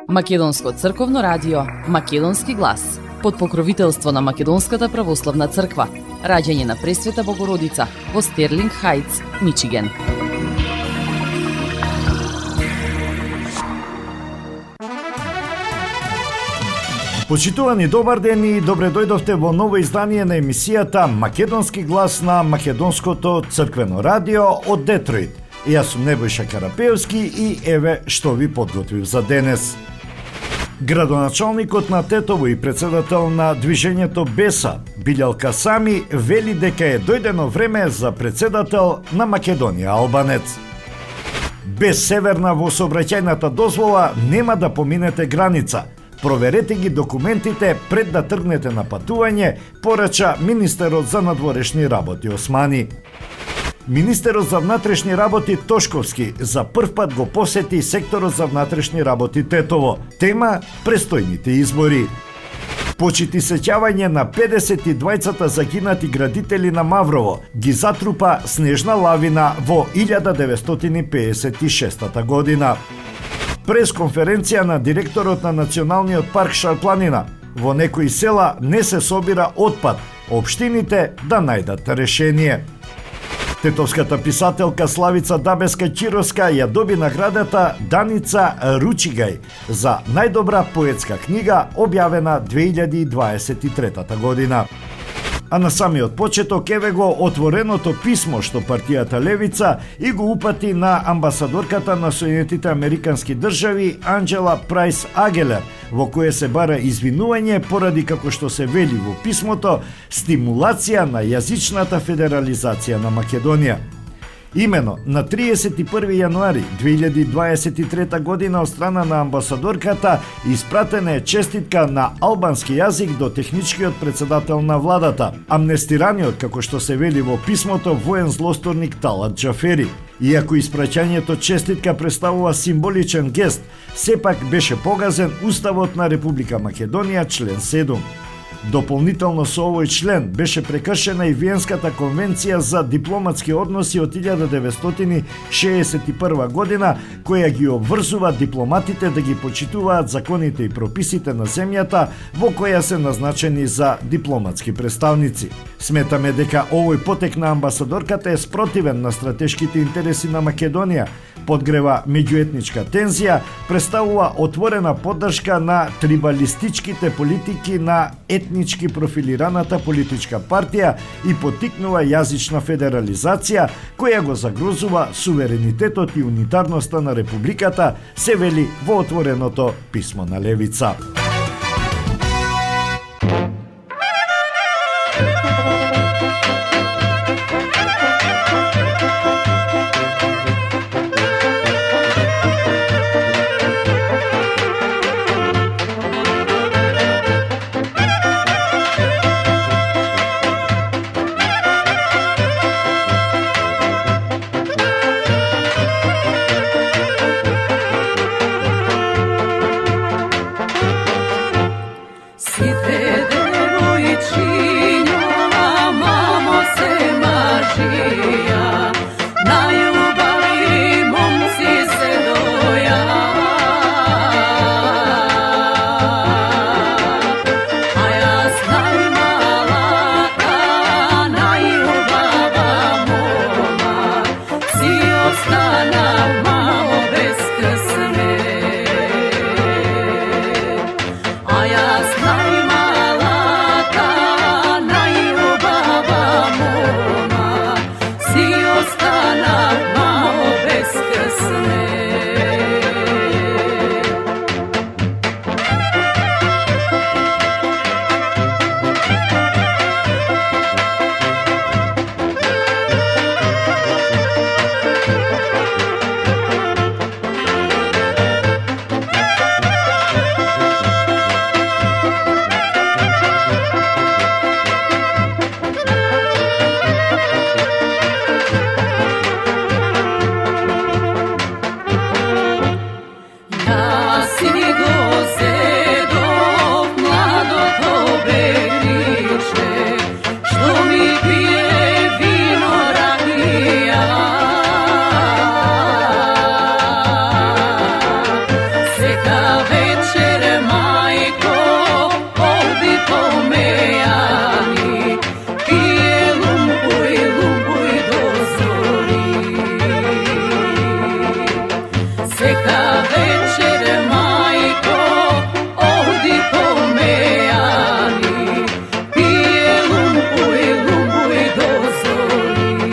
Македонско црковно радио Македонски глас под покровителство на Македонската православна црква. Раѓање на Пресвета Богородица во Стерлинг Хајтс, Мичиген. Почитувани, добар ден и добре дојдовте во ново издание на емисијата Македонски глас на Македонското црквено радио од Детройт. Јас сум Небојша Карапеевски и еве што ви подготвив за денес. Градоначалникот на Тетово и председател на движењето Беса, Билјал Касами, вели дека е дојдено време за председател на Македонија Албанец. Без северна во сообраќајната дозвола нема да поминете граница. Проверете ги документите пред да тргнете на патување, порача министерот за надворешни работи Османи. Министерот за внатрешни работи Тошковски за прв пат го посети секторот за внатрешни работи Тетово. Тема – престојните избори. Почити сеќавање на 52 загинати градители на Маврово ги затрупа снежна лавина во 1956 година. Пресконференција на директорот на Националниот парк Шарпланина. Во некои села не се собира отпад, општините да најдат решение. Тетовската писателка Славица Дабеска Чироска ја доби наградата Даница Ручигај за најдобра поетска книга објавена 2023 година. А на самиот почеток еве го отвореното писмо што партијата Левица и го упати на амбасадорката на Соединетите Американски држави Анџела Прајс Агелер, во кое се бара извинување поради, како што се вели во писмото, стимулација на јазичната федерализација на Македонија. Имено на 31 јануари 2023 година од страна на амбасадорката испратена е честитка на албански јазик до техничкиот председател на владата, амнестираниот, како што се вели во писмото, воен злосторник Талат Џафери. Иако испраќањето честитка представува символичен гест, сепак беше погазен Уставот на Република Македонија, член 7. Дополнително со овој член беше прекршена и Виенската конвенција за дипломатски односи од 1961 година, која ги обврзува дипломатите да ги почитуваат законите и прописите на земјата во која се назначени за дипломатски представници. Сметаме дека овој потек на амбасадорката е спротивен на стратешките интереси на Македонија, подгрева меѓуетничка тензија, представува отворена поддршка на трибалистичките политики на етнички профилираната политичка партија и поттикнува јазична федерализација, која го загрозува суверенитетот и унитарноста на републиката, се вели во отвореното писмо на Левица. čeka večer, majko, ovdi po mejani, pije lumbuj do zori.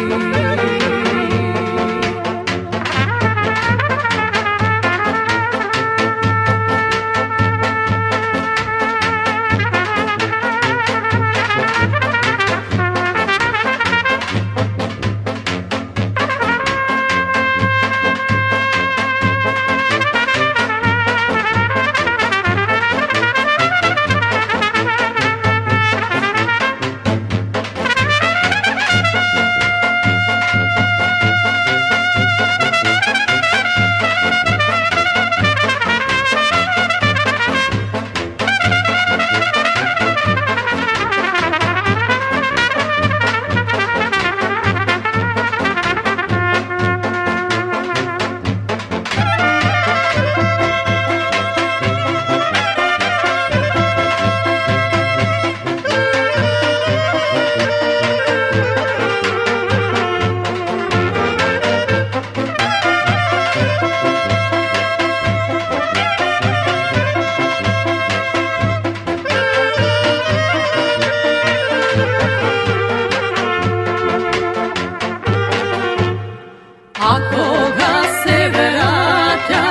Ako ga se vraća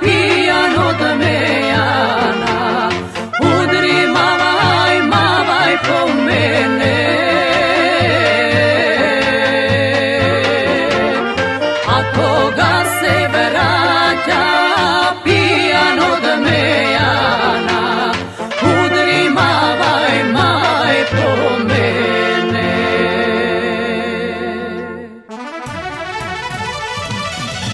pijan od mejana, udri mavaj po mene. Ako ga se vraća pijan od mejana, udri mavaj po mene.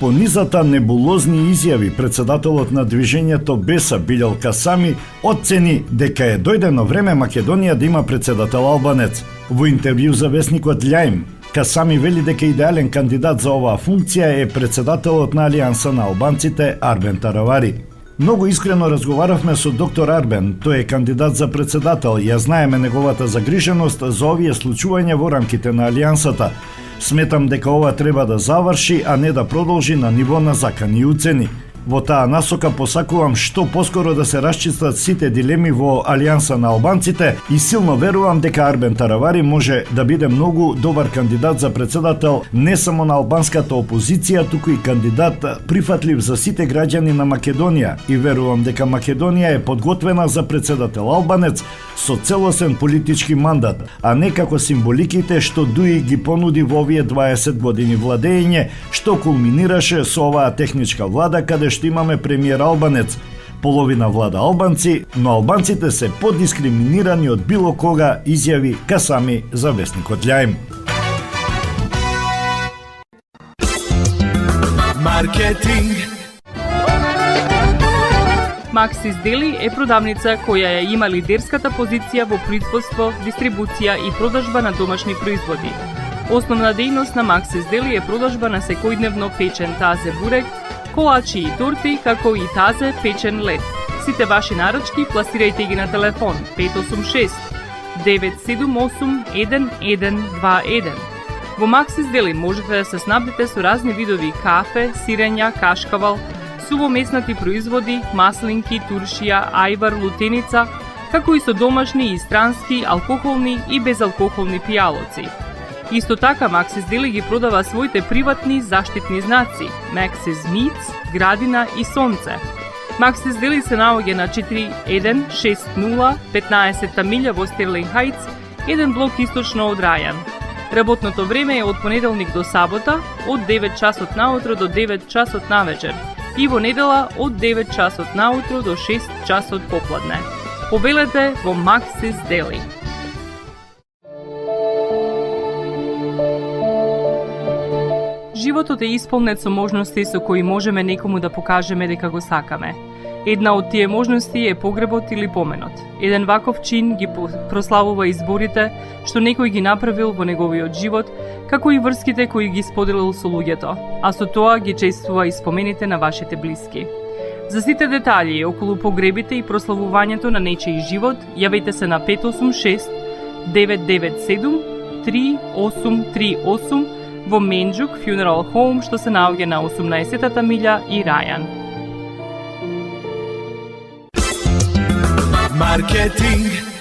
По низата небулозни изјави, председателот на движењето Беса Билјал Касами оцени дека е дојдено време Македонија да има председател албанец. Во интервју за весникот Љајм, Касами вели дека идеален кандидат за оваа функција е председателот на Алијанса на албанците Арбен Таравари. Многу искрено разговаравме со доктор Арбен, тој е кандидат за председател, ја знаеме неговата загриженост за овие случувања во рамките на Алијансата. Сметам дека ова треба да заврши, а не да продолжи на ниво на закани и уцени. Во таа насока посакувам што поскоро да се расчистат сите дилеми во Алијанса на албанците и силно верувам дека Арбен Таравари може да биде многу добар кандидат за председател не само на албанската опозиција, туку и кандидат прифатлив за сите граѓани на Македонија и верувам дека Македонија е подготвена за председател албанец со целосен политички мандат, а не како символиките што Дуи ги понуди во овие 20 години владење, што кулминираше со оваа техничка влада каде што имаме премиер албанец, половина влада албанци, но албанците се подискриминирани од било кога, изјави Касами за весникот Љајм. Маркетинг. Максис Дели е продавница која ја има лидерската позиција во производство, дистрибуција и продажба на домашни производи. Основна дејност на Максис Дели е продажба на секојдневно печен тазе бурек, колачи и торти, како и тазе печен лед. Сите ваши нарачки пласирајте ги на телефон 586 978 1121. Во Максис Дели можете да се снабдите со разни видови кафе, сирења, кашкавал, сувомеснати производи, маслинки, туршија, ајвар, лутеница, како и со домашни и странски, алкохолни и безалкохолни пијалоци. Исто така Максис Дели ги продава своите приватни заштитни знаци Максис Meats, Градина и Сонце. Максис Дели се наоѓа на 4160 15 милја во Стерлинг Хајтс, еден блок источно од Рајан. Работното време е од понеделник до сабота, од 9 часот наутро до 9 часот навечер и во недела од 9 часот наутро до 6 часот попладне. Повелете во Максис Дели. Животот е исполнет со можности со кои можеме некому да покажеме дека го сакаме. Една од тие можности е погребот или поменот. Еден ваков чин ги прославува изборите што некој ги направил во неговиот живот, како и врските кои ги споделил со луѓето, а со тоа ги чествува и спомените на вашите блиски. За сите детали околу погребите и прославувањето на нечиј живот, јавете се на 586 997 3838 во Менџук Funeral Home, што се наоѓа на 18-та милја и Рајан. Маркетинг.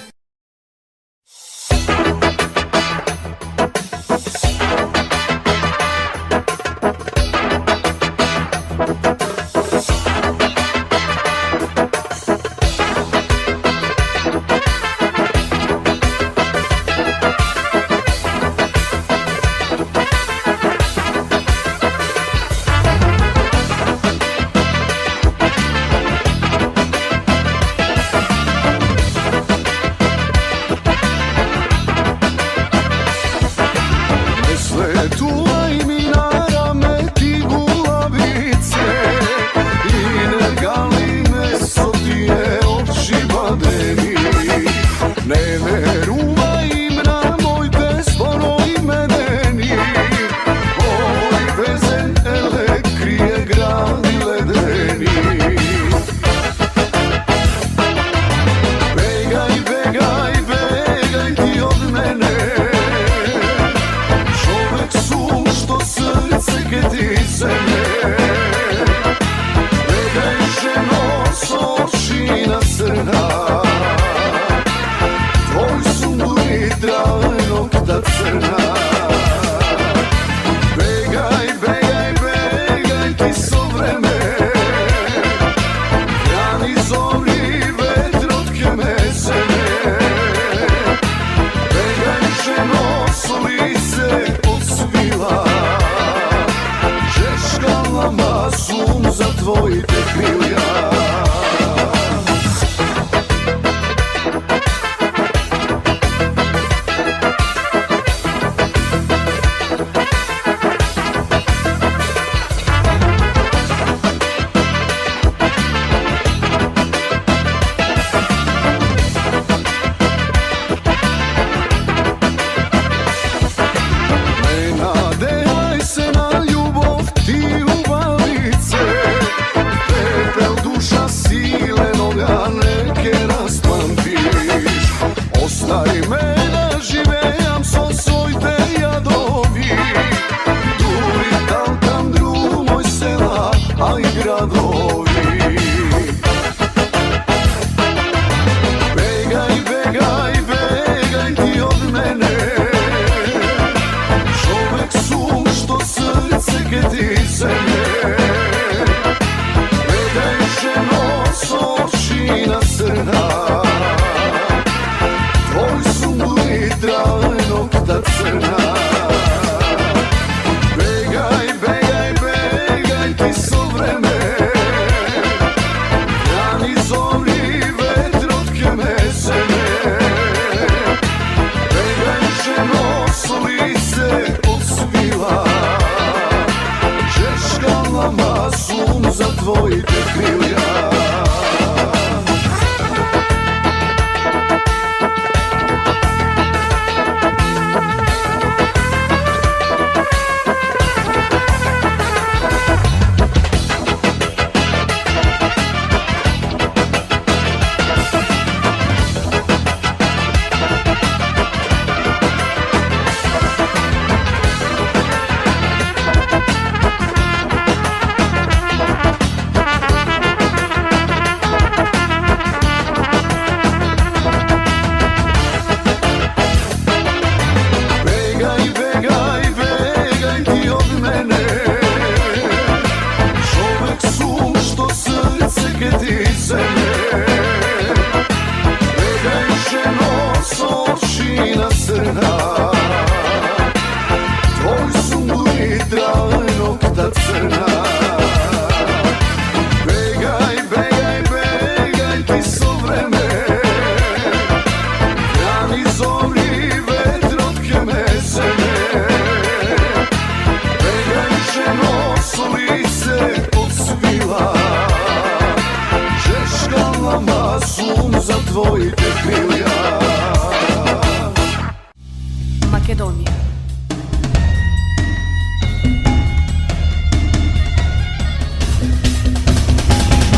Македонија.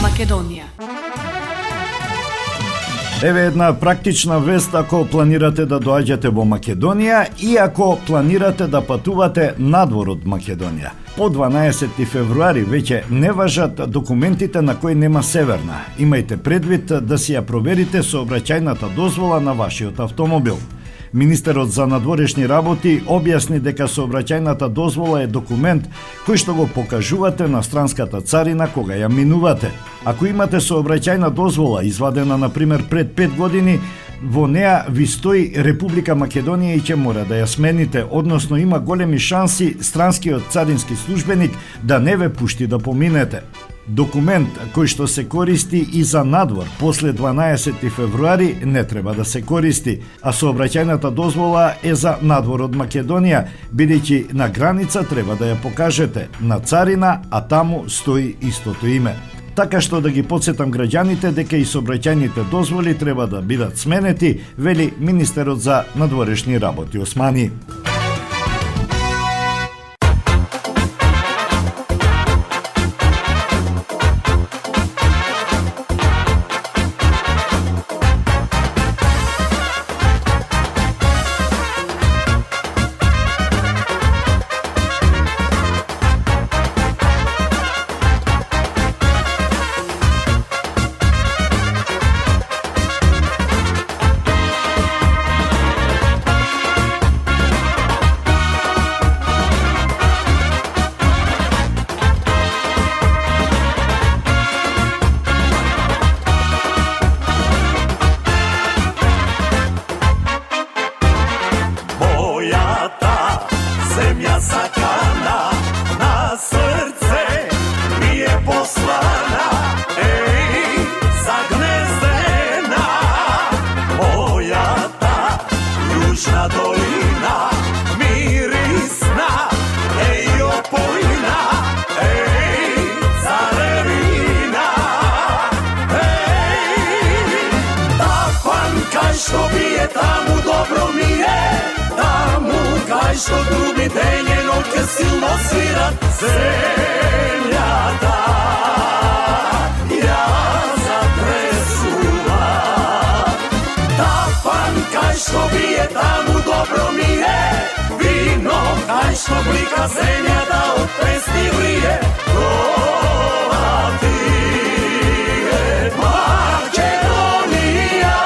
Македонија. Еве една практична вест ако планирате да доаѓате во Македонија и ако планирате да патувате надвор од Македонија. По 12 февруари веќе не важат документите на кои нема северна. Имајте предвид да си ја проверите сообраќајната дозвола на вашиот автомобил. Министерот за надворешни работи објасни дека сообраќајната дозвола е документ кој што го покажувате на странската царина кога ја минувате. Ако имате сообраќајна дозвола извадена на пример пред 5 години, во неа ви стои Република Македонија и ќе мора да ја смените, односно има големи шанси странскиот царински службеник да не ве пушти да поминете. Документ кој што се користи и за надвор после 12 февруари не треба да се користи, а сообраќајната дозвола е за надвор од Македонија, бидејќи на граница треба да ја покажете на царина, а таму стои истото име. Така што да ги подсетам граѓаните дека и сообраќајните дозволи треба да бидат сменети, вели министерот за надворешни работи Османи. Земја сакана на срце ми е послана, еј, загнездена. Мојата јужна долина, мирисна, еј, опојна, еј, царевина. Еј, тафан кај што бие, таму добро ми е, таму кај што груби ден и ноќе силно свират земјата. Ја затресува. Тафан кај што бие, таму добро ми е, вино кај што блика земјата од песни врие. Тоа ти е Македонија.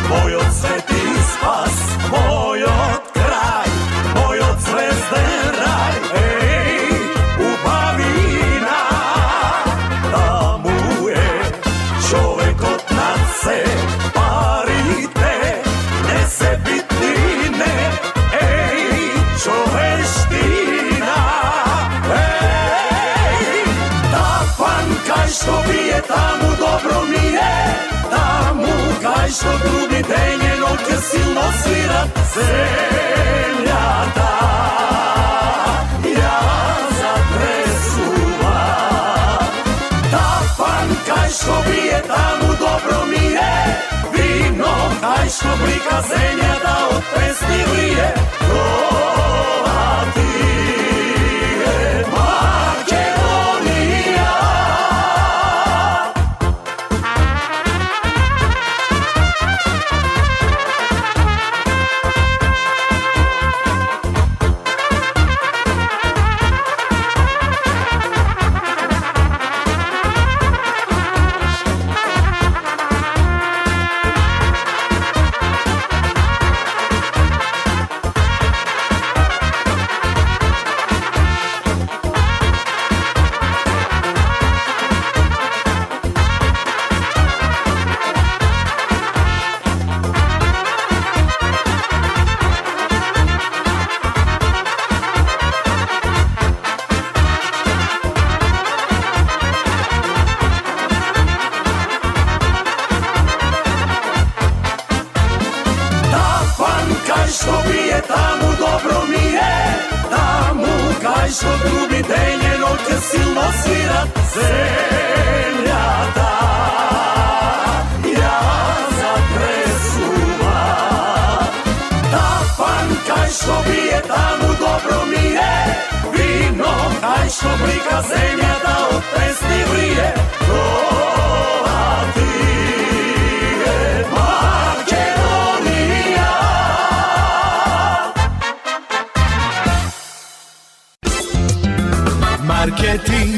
Мојот свети спас, мојот крај, мојот звезден рај, еј, убавина. Таму е човекот над се, парите не се битнине, еј, човештина. Еј, тафан кај што бие, таму добро ми е, таму кај што груби ден и ноќе силно свират земјата. Ја затресува. Тафан кај што бие, таму добро ми е, вино кај што блика земјата од песни врие. Тоа ти е Македонија. taj što trubi denje noće silno svirat zemljata. Ja zatresuva, ta pankaj što bije tamo dobro mi je, vino taj što blika zemljata od pesni vrije. Ova ti je Makedonija. Marketing.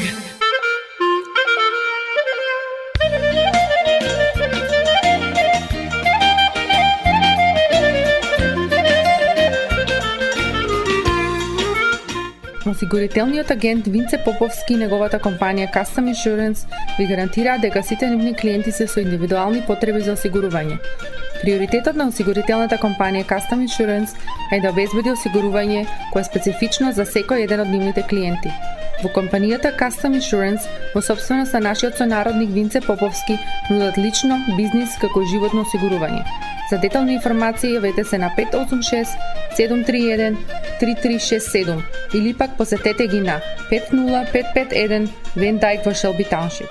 Осигурителниот агент Винце Поповски и неговата компанија Custom Insurance ви гарантираат дека сите нивни клиенти се со индивидуални потреби за осигурување. Приоритетот на осигурителната компанија Custom Insurance е да обезбеди осигурување кое е специфично за секој еден од нивните клиенти. Во компанијата Custom Insurance, во собственост на нашиот сонародник Винце Поповски, нудат лично, бизнис како и животно осигурување. За детални информации јавете се на 586 731 3367 или пак посетете ги на 50551 Вен Дайк во Шелби Тауншип.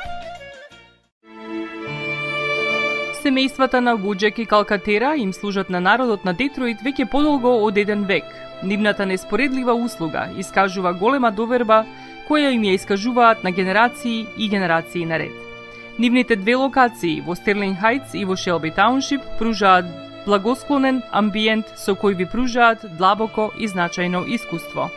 Семејствата на Вуџек и Калкатера им служат на народот на Детройт веќе подолго од еден век. Нивната неспоредлива услуга искажува голема доверба која им ја искажуваат на генерации и генерации наред. Нивните две локации во Стерлинг Хајтс и во Шелби Тауншип пружаат благосклонен амбиент со кој ви пружаат длабоко и значајно искуство.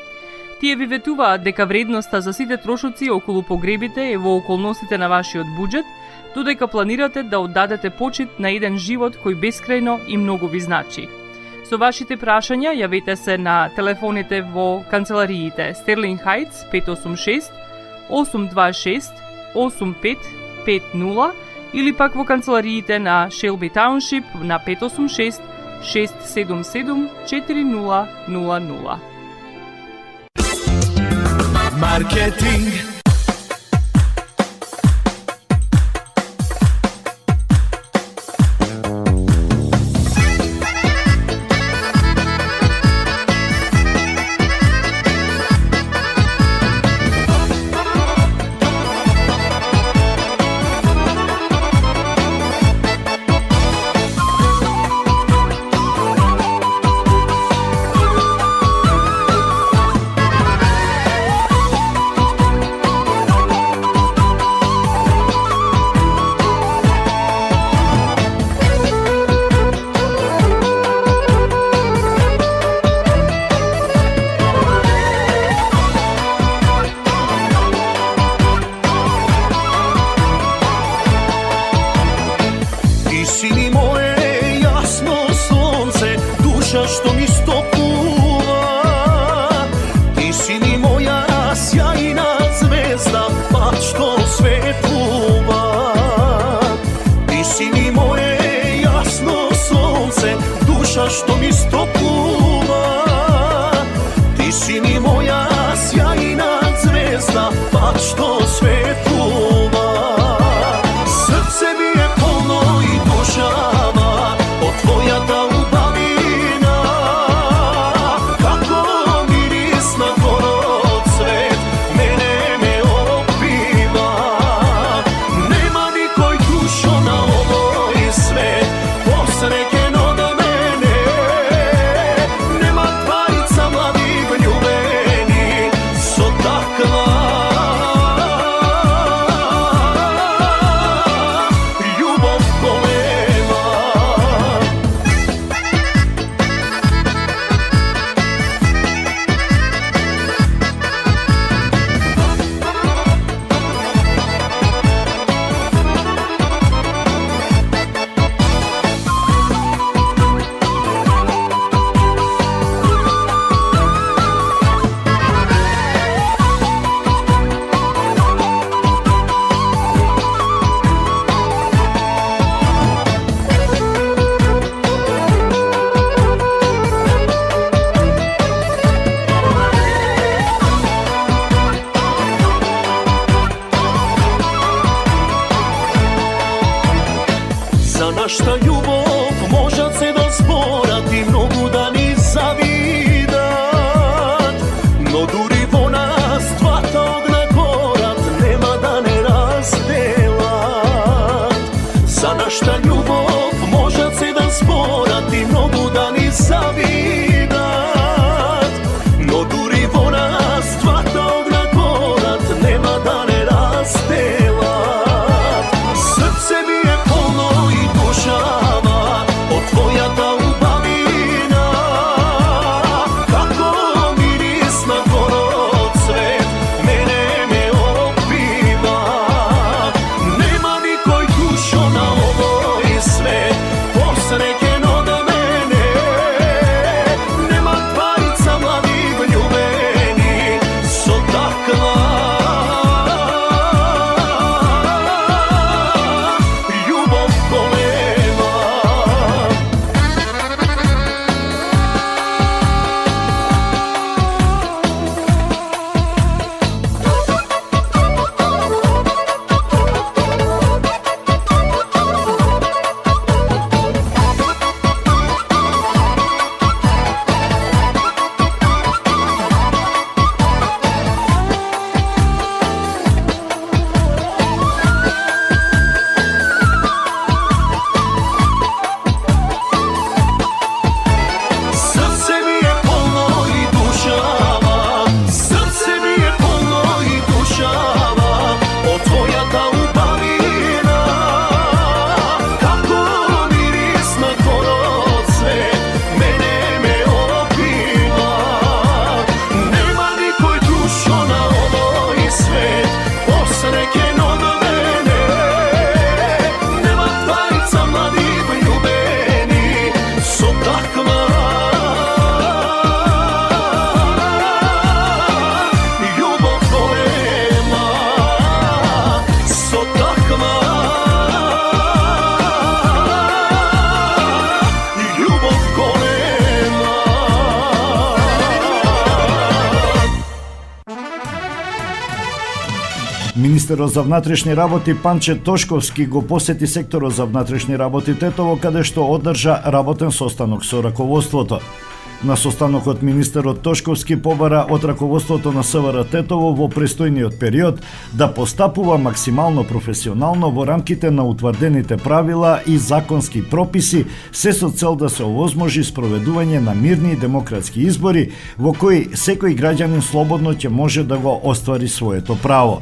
Тие ви ветуваат дека вредноста за сите трошоци околу погребите е во околностите на вашиот буџет, додека планирате да оддадете почит на еден живот кој бескрајно и многу ви значи. Со вашите прашања јавете се на телефоните во канцелариите Стерлинг Хајтс 586 826 8550 или пак во канцелариите на Шелби Тауншип на 586 677 4000. Маркетинг. Što mi stopuva, ti si mi moja sjajna zvezda, pa što svetluva. Srce mi je polno i dušava od tvoja ta ljubavina, kako miris na gorod cvet mene me opiva. Nema nikoj dušo na ovoj svet posreke. Našta ljubov možat se da zborati mnogu da ni zavidat, no duri vona Министерот за внатрешни работи Панче Тошковски го посети секторот за внатрешни работи Тетово, каде што одржа работен состанок со раководството. На состанокот министерот Тошковски побара од раководството на СВР Тетово во престојниот период да постапува максимално професионално во рамките на утврдените правила и законски прописи, се со цел да се овозможи спроведување на мирни и демократски избори во кои секој граѓанин слободно ќе може да го оствари своето право.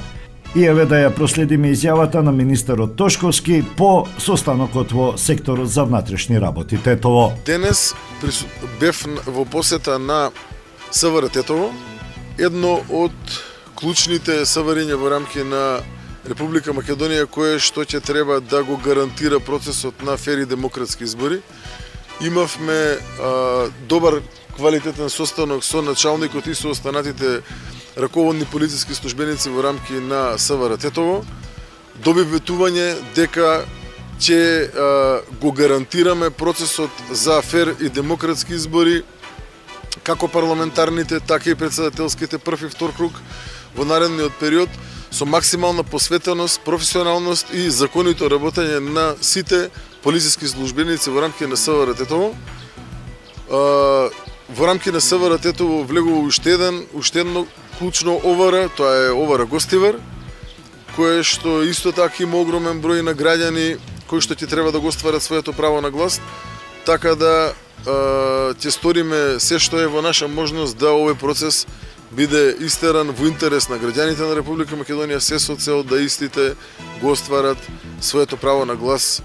И еве да ја проследиме изјавата на министерот Тошковски по состанокот во секторот за внатрешни работи Тетово. Денес бев во посета на СВР Тетово, едно од клучните СВР-ња во рамки на Република Македонија кое што ќе треба да го гарантира процесот на фери демократски избори. Имавме добар квалитетен состанок со началникот и со останатите раководни полициски службеници во рамки на СВР Тетово. Доби ветување дека ќе го гарантираме процесот за фер и демократски избори, како парламентарните, така и председателските прв и втор круг во наредниот период, со максимална посветеност, професионалност и законито работење на сите полициски службеници во рамки на СВР Тетово. Во рамки на СВР Тетово влегува уште едно клучно ОВР, тоа е ОВР Гостивар, кое што исто така има огромен број на граѓани кои што ќе треба да го остварат своето право на глас, така да ќе сториме се што е во наша можност да овој процес биде истеран во интерес на граѓаните на Република Македонија, се со цел да истите го остварат своето право на глас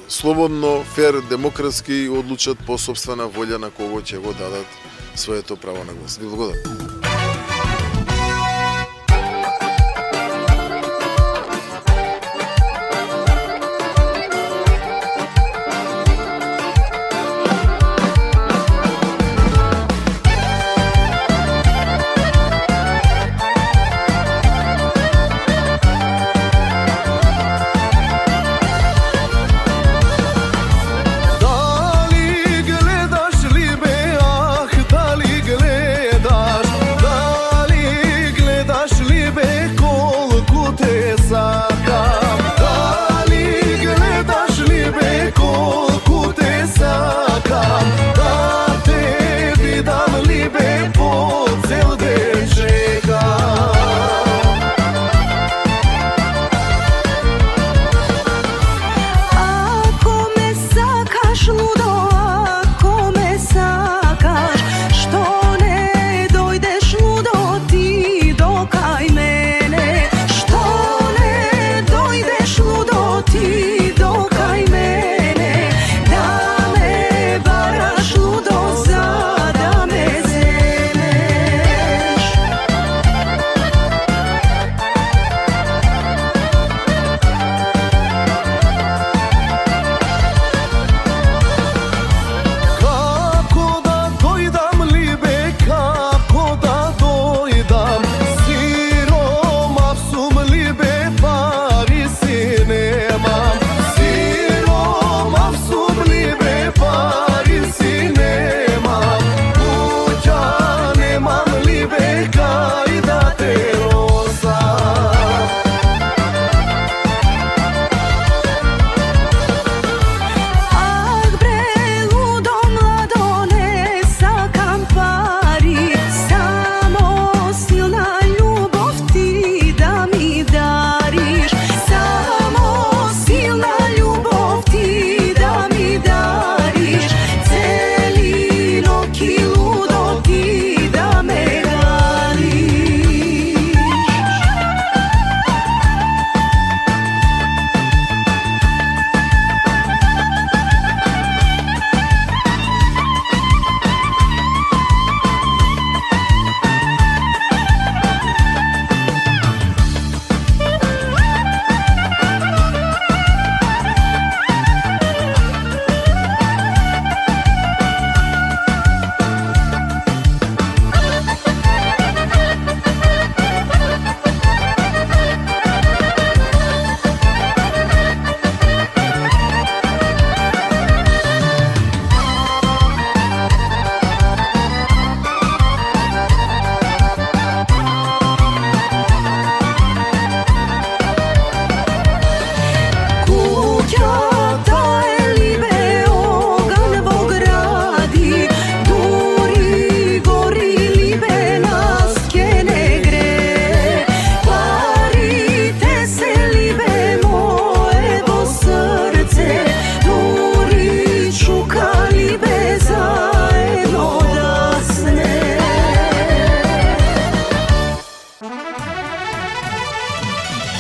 слободно, фер, демократски и одлучат по сопствена волја на кого ќе го дадат своето право на глас. Ви благодарам. Дали гледаш ли бе, ах, дали гледаш,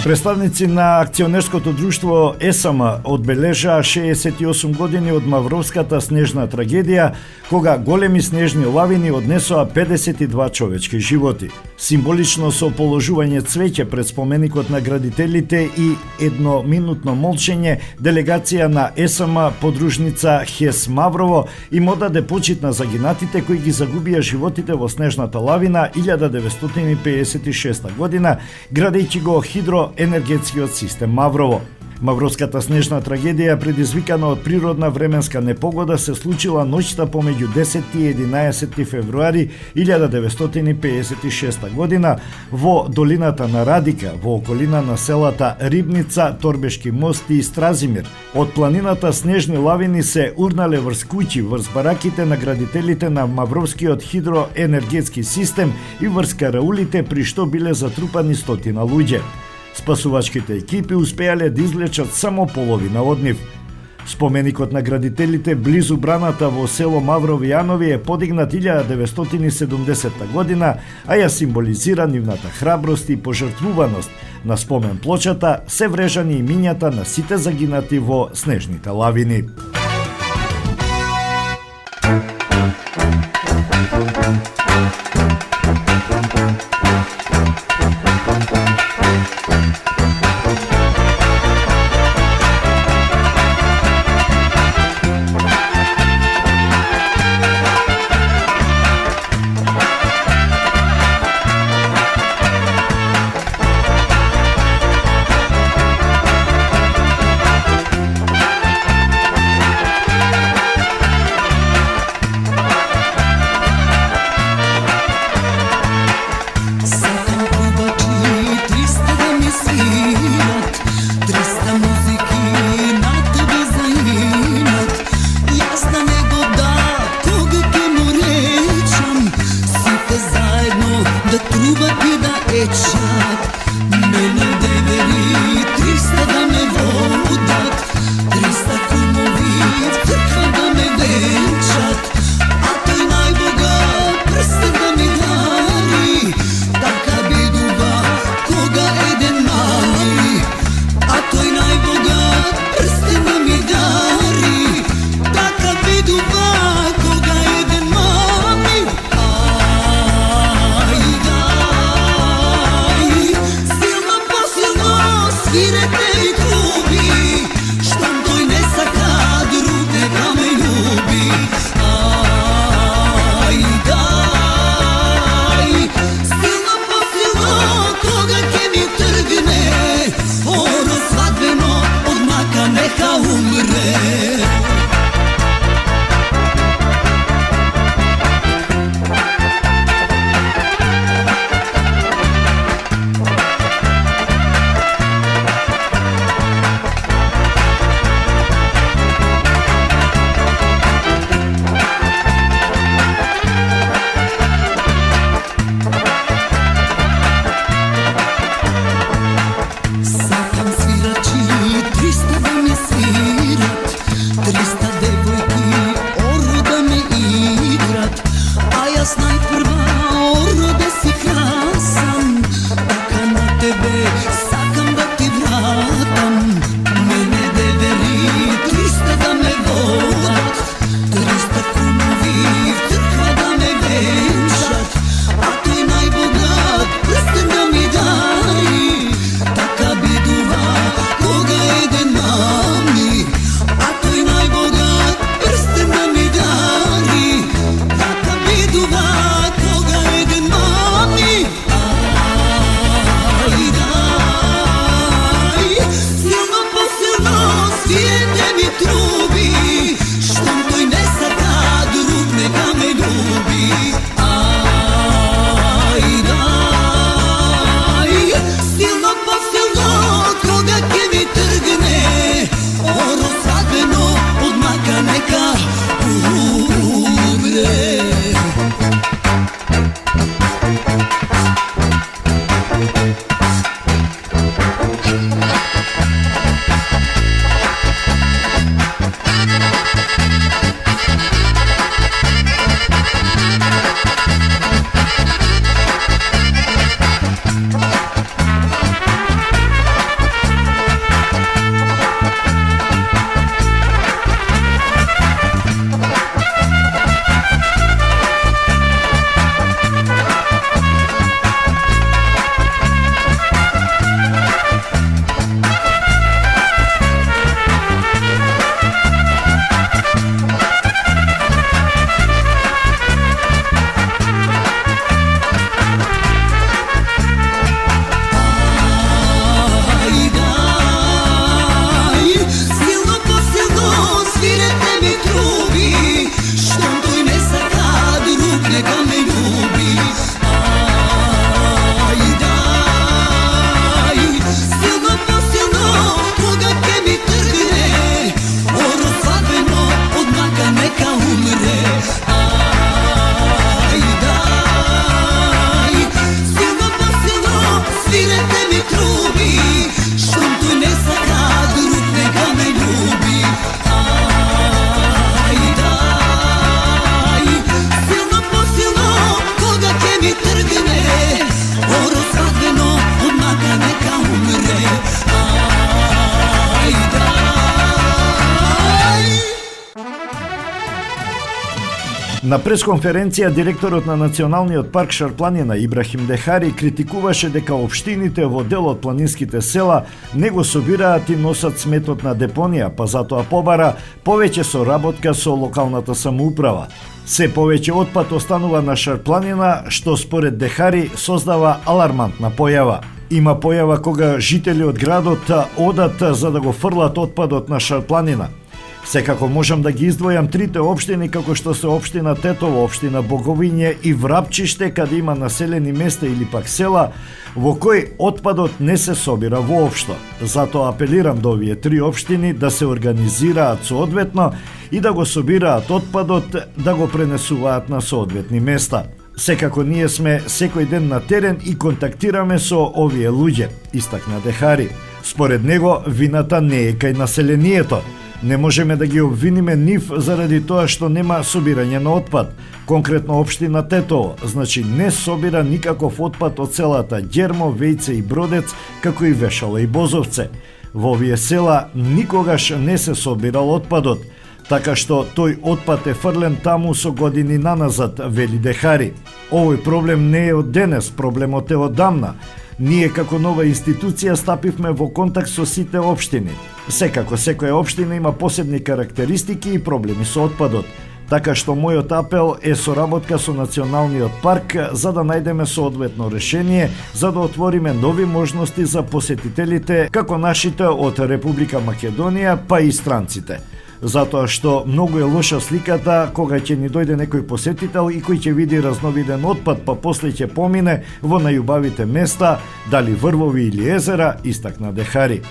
Представници на акционерското друштво ЕСМ одбележаа 68 години од мавровската снежна трагедија, кога големи снежни лавини однесоа 52 човечки животи. Символично со положување цвеќе пред споменикот на градителите и едноминутно молчење, делегација на ЕСМ подружница Хес Маврово им одаде почит на загинатите кои ги загубија животите во снежната лавина 1956 година, градејќи го хидроенергетскиот систем Маврово. Мавровската снежна трагедија, предизвикана од природна временска непогода, се случила ноќта помеѓу 10 и 11 февруари 1956 година во долината на Радика, во околина на селата Рибница, Торбешки мост и Стразимир. Од планината снежни лавини се урнале врз куќи, врз бараките на градителите на Мавровскиот хидроенергетски систем и врз караулите, при што биле затрупани стотина луѓе. Спасувачките екипи успеале да извлечат само половина од нив. Споменикот на градителите близу браната во село Маврови Јанови е подигнат 1970 година, а ја символизира нивната храброст и пожртвуваност. На спомен плочата се врежани имињата на сите загинати во снежните лавини. На пресконференција директорот на Националниот парк Шарпланина Ибрахим Дехари критикуваше дека општините во дел од планинските села не го собираат и носат сметот на депонија, па затоа побара повеќе соработка со локалната самоуправа. Се повеќе отпад останува на Шарпланина, што според Дехари создава алармантна појава. Има појава кога жители од градот одат за да го фрлат отпадот на Шарпланина. Секако можам да ги издвојам трите општини како што се општина Тетово, општина Боговиње и Врапчиште, каде има населени места или пак села во кои отпадот не се собира воопшто. Затоа апелирам до овие три општини да се организираат соодветно и да го собираат отпадот, да го пренесуваат на соодветни места. Секако ние сме секој ден на терен и контактираме со овие луѓе, истакна Дехари. Според него вината не е кај населението. Не можеме да ги обвиниме нив заради тоа што нема собирање на отпад. Конкретно општина Тетово, значи не собира никаков отпад од селата Ѓермо, Вејце и Бродец, како и Вешало и Бозовце. Во овие села никогаш не се собирал отпадот, така што тој отпад е фрлен таму со години наназад, вели Дехари. Овој проблем не е од денес, проблемот е одамна. Ние како нова институција стапивме во контакт со сите општини. Секако секоја општина има посебни карактеристики и проблеми со отпадот. Така што мојот апел е соработка со Националниот парк за да најдеме соодветно решение, за да отвориме нови можности за посетителите, како нашите од Република Македонија, па и странците. Затоа што многу е лоша сликата кога ќе ни дојде некој посетител и кој ќе види разновиден отпад, па после ќе помине во најубавите места, дали врвови или езера, истакна Дехари.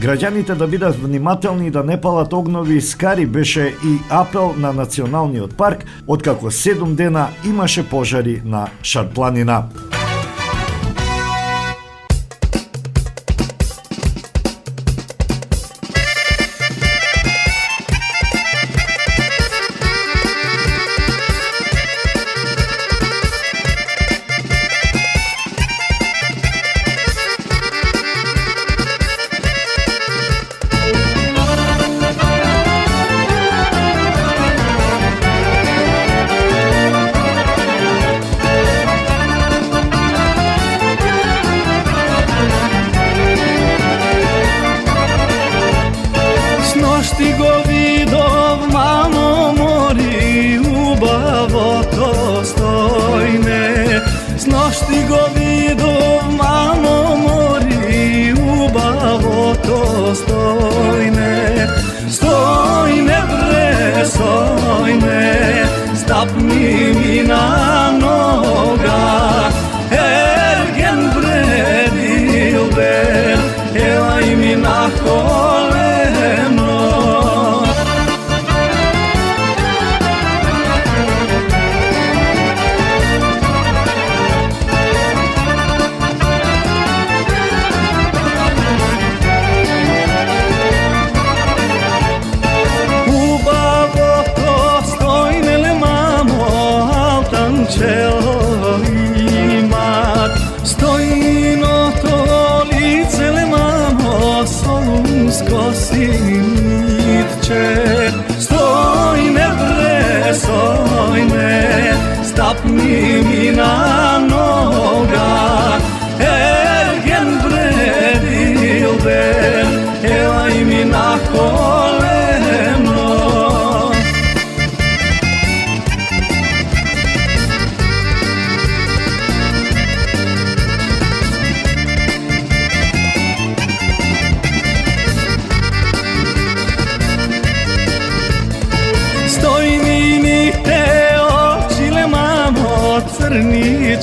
Граѓаните да бидат внимателни и да не палат огнови и скари беше и апел на Националниот парк, откако 7 дена имаше пожари на Шарпланина. Сношти го видов, мамо мори, убавото стојне. Сношти го видов, мамо мори, убавото стојне. Стојне бре, стојне, стапни ми на нога. Ерген бре, дилбер, елај ми на колено. Имат стојното лице ле мамо, солунско синитче. Стојне бре, стојне, стапни ми на нога. Ерген бре, дилбер, елај ми на колено. Crni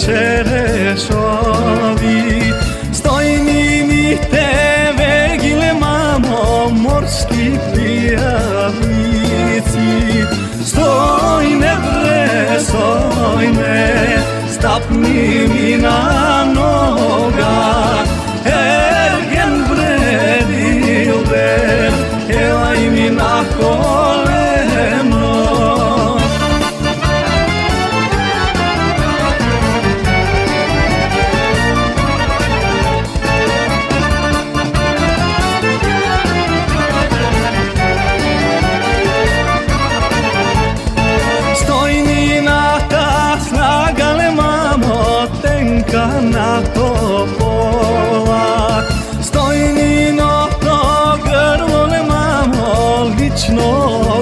лега на топола. Стои ниното грло, мамо, лично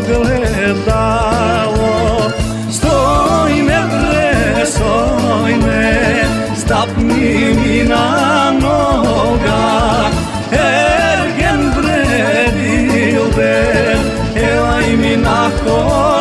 гледало. Стои ме бре, стои ме, стапни ми на нога. Ерген бре, дилбер, елай ми на колено.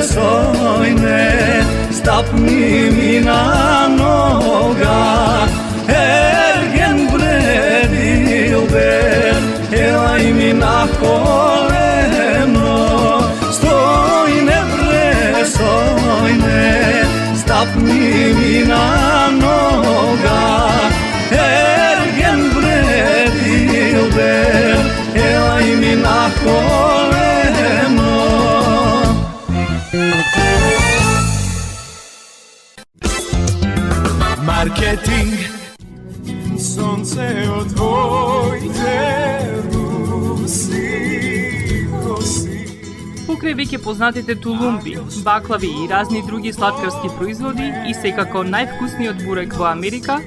Sojne, stapni mi na noga. Ergen bre, dilber, elaj mi na koleno. Stojne bre, sojne, stapni mi na noga. Ergen bre, dilber, elaj mi na koleno. Marketing. Сонце од твоите руси коси. Покрај веќе познатите тулумби, баклави и разни други сладкарски производи и секако највкусниот бурек во Америка,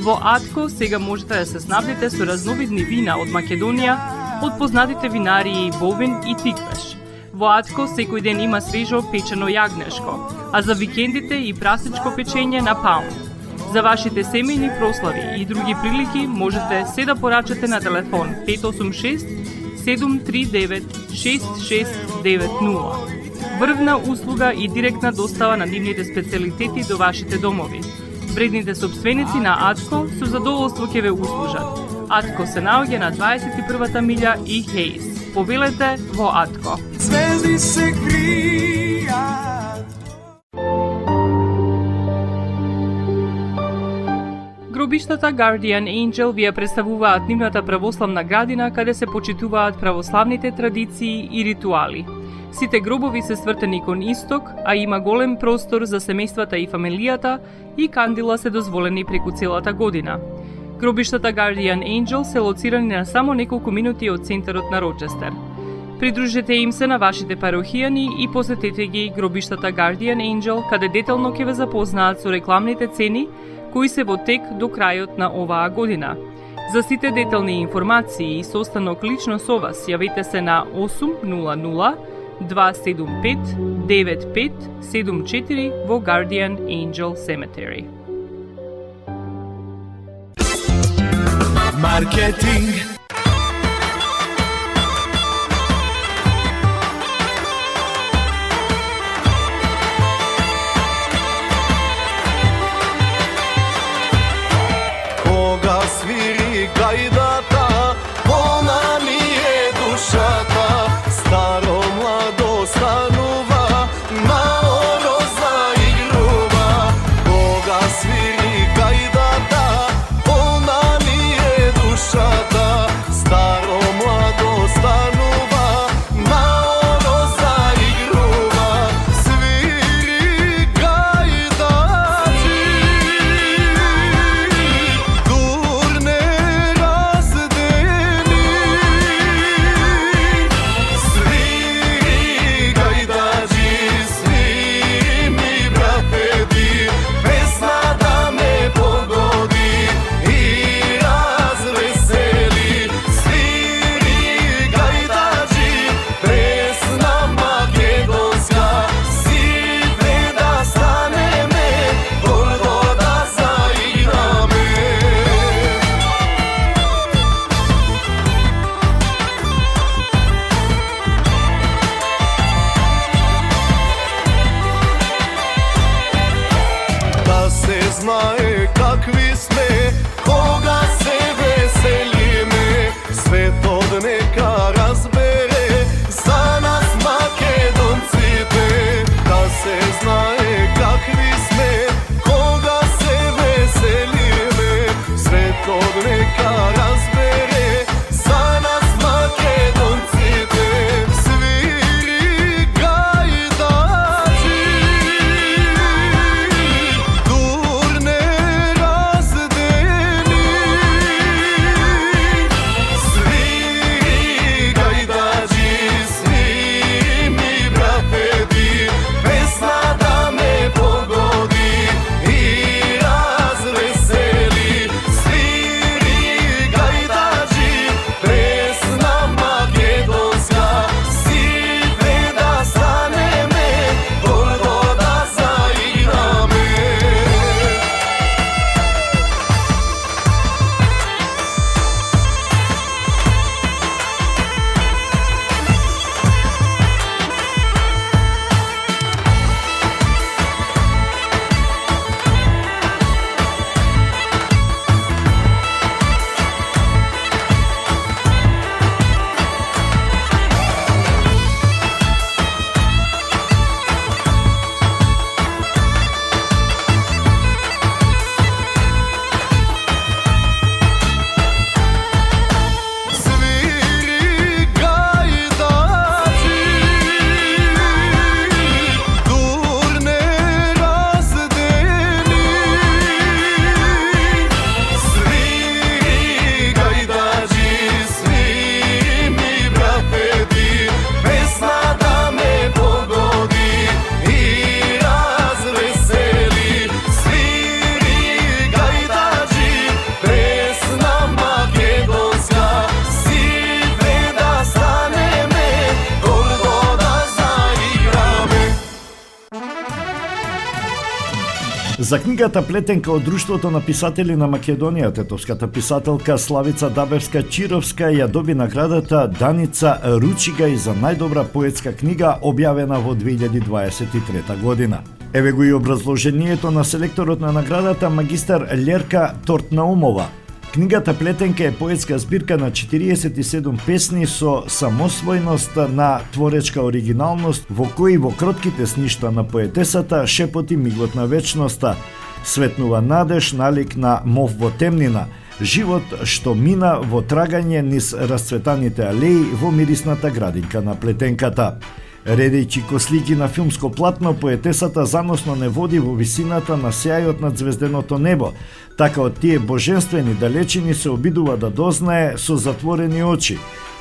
во Атко сега можете да се снабдите со разновидни вина од Македонија, од познатите винарии Бовин и Тиквеш. Во Атко секој ден има свежо печено јагнешко, а за викендите и прасничко печење на паун. За вашите семејни прослави и други прилики можете се да порачате на телефон 586 739 6690. Врвна услуга и директна достава на нивните специјалитети до вашите домови. Вредните собственици на Атко со задоволство ќе ве услужат. Атко се наоѓа на 21-та милја и Хейс. Повелете во Атко. Звезди се кријат. Гробиштата Guardian Angel ви ја представуваат нивната православна градина каде се почитуваат православните традиции и ритуали. Сите гробови се свртени кон исток, а има голем простор за семејствата и фамилијата и кандила се дозволени преку целата година. Гробиштата Guardian Angel се лоцирани на само неколку минути од центарот на Рочестер. Придружете им се на вашите парохијани и посетете ги гробиштата Guardian Angel, каде детално ќе ве запознаат со рекламните цени кои се во тек до крајот на оваа година. За сите детални информации и состанок лично со вас, јавете се на 800 275 9574 во Guardian Angel Cemetery. Маркетинг. Свири гајдата, полна ми е душата, старо младо станува, мало заигрува. Кога свири гајдата, полна ми е душата, За книгата Плетенка од Друштвото на писатели на Македонија, тетовската писателка Славица Дабевска-Чировска ја доби наградата Даница Ручигај за најдобра поетска книга, објавена во 2023 година. Еве го и образложението на селекторот на наградата магистар Лерка Тортнаумова. Книгата Плетенка е поетска збирка на 47 песни со самосвојност на творечка оригиналност, во кои во кротките сништа на поетесата шепоти мигот на вечноста, светнува надеж налик на мов во темнина, живот што мина во трагање низ расцветаните алеи во мирисната градинка на Плетенката. Редејќи кослики на филмско платно, поетесата заносно не води во висината на сјајот над звезденото небо, така од тие божествени далечини се обидува да дознае со затворени очи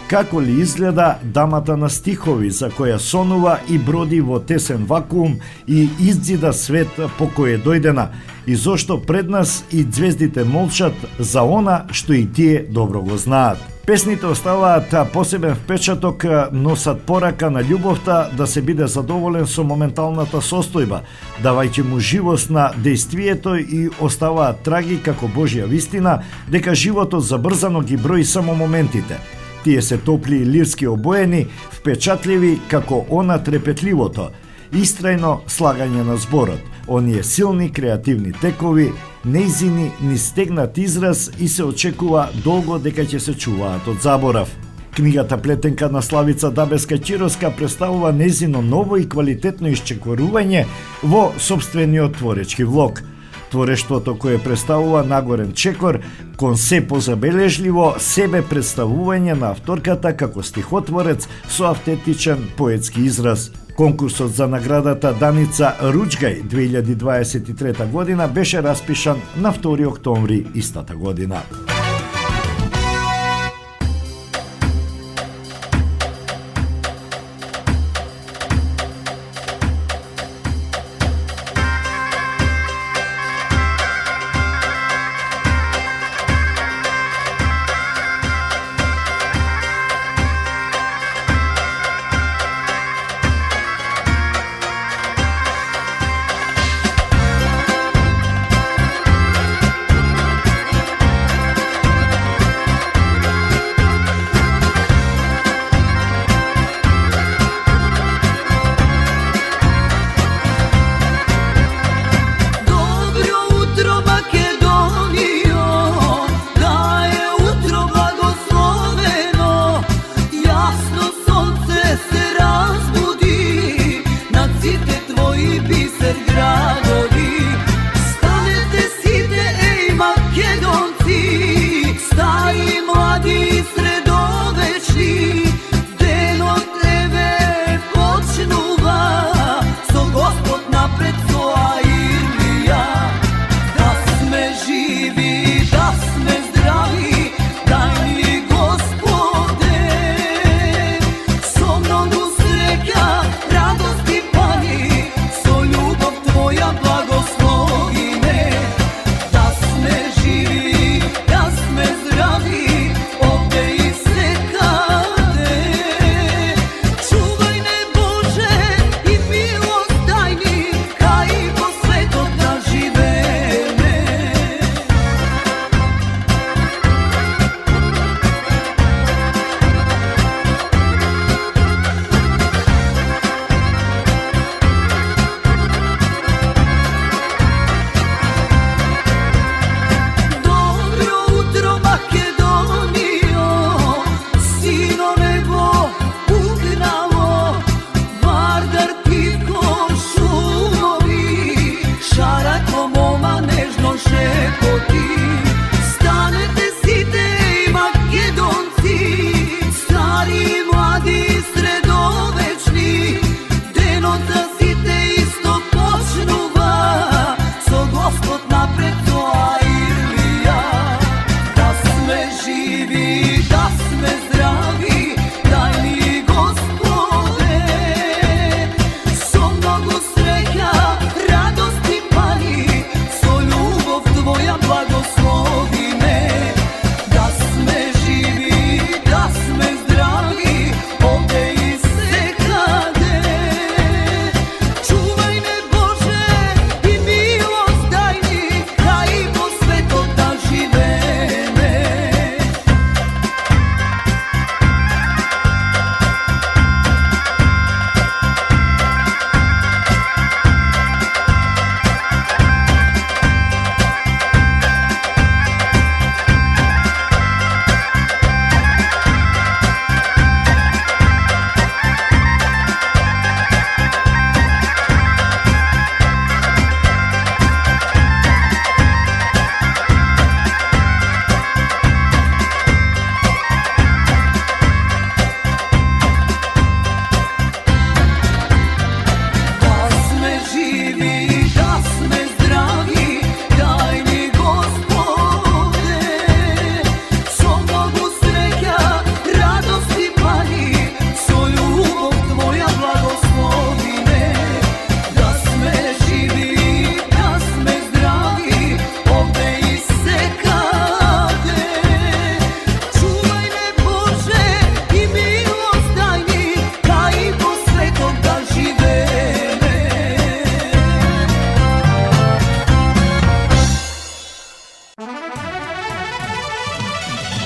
како ли изгледа дамата на стихови за која сонува и броди во тесен вакуум и иззида свет по кој е дојдена, и зошто пред нас и звездите молчат за она што и тие добро го знаат. Песните оставаат посебен впечаток, носат порака на љубовта да се биде задоволен со моменталната состојба, давајќи му живост на дејствието, и оставаат траги како Божја вистина дека животот забрзано ги брои само моментите. Тие се топли и лирски обоени, впечатливи како она трепетливото, истрајно слагање на зборот, оние силни креативни текови, неизини ни стегнат израз и се очекува долго дека ќе се чуваат од заборав. Книгата Плетенка на Славица Дабевска-Чировска представува незино ново и квалитетно исчекорување во собствениот творечки влог. Творештвото кое представува нагорен чекор кон се позабележливо себе представување на авторката како стихотворец со автентичен поетски израз. Конкурсот за наградата Даница Ручигај 2023 година беше распишан на 2 октомври истата година.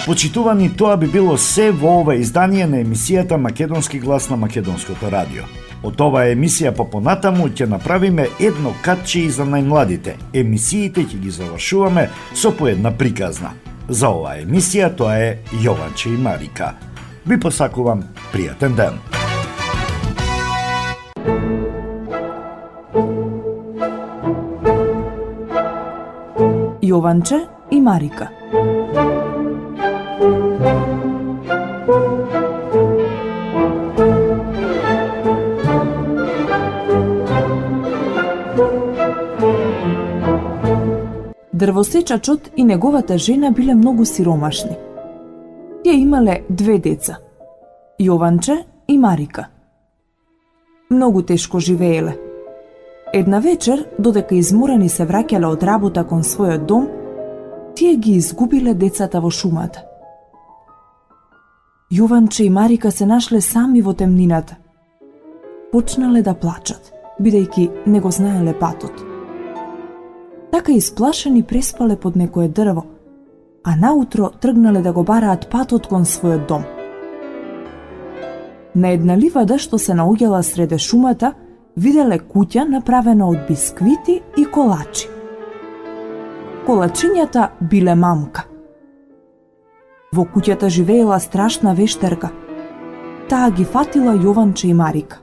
Почитувани, тоа би било се во ова издание на емисијата Македонски глас на Македонското радио. Од оваа емисија па понатаму ќе направиме едно катче и за најмладите. Емисиите ќе ги завршуваме со по една приказна. За оваа емисија тоа е Јованче и Марика. Ви посакувам пријатен ден. Јованче и Марика. Дрвосечачот и неговата жена биле многу сиромашни. Тие имале 2 деца, Јованче и Марика. Многу тешко живееле. Една вечер, додека изморени се враќале од работа кон својот дом, тие ги изгубиле децата во шумата. Јованче и Марика се нашле сами во темнината. Почнале да плачат, бидејќи не го знаеле патот. Така исплашени преспале под некое дрво, а наутро тргнале да го бараат патот кон својот дом. На една ливада што се наоѓала среде шумата, виделе куќа направена од бисквити и колачи. Колачињата биле мамка. Во куќата живеела страшна вештерка. Таа ги фатила Јованче и Марика.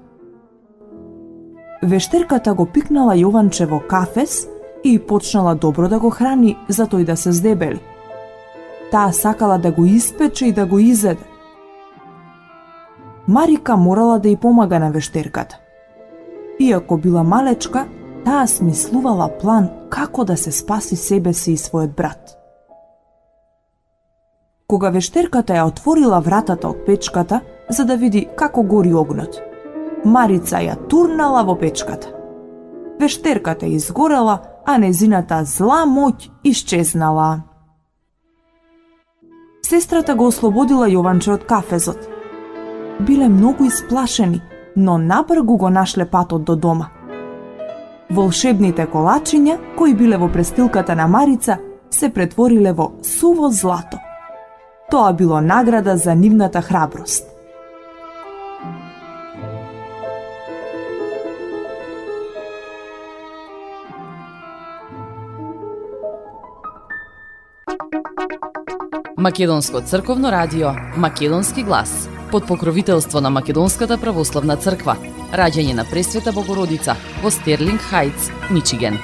Вештерката го пикнала Јованче во кафес и почнала добро да го храни за тој да се здебели. Таа сакала да го испече и да го изеде. Марика морала да ја помага на вештерката. Иако била малечка, таа смислувала план како да се спаси себе си и својот брат. Кога вештерката ја отворила вратата од печката за да види како гори огнот, Марица ја турнала во печката. Вештерката изгорела, а незината зла моќ исчезнала. Сестрата го ослободила Јованче од кафезот. Биле многу исплашени, но набргу го нашле патот до дома. Волшебните колачиња, кои биле во престилката на Марица, се претвориле во суво злато. Тоа било награда за нивната храброст. Македонско црковно радио, Македонски глас, под покровителство на Македонската православна црква, раѓање на Пресвета Богородица во Стерлинг Хајтс, Мичиген.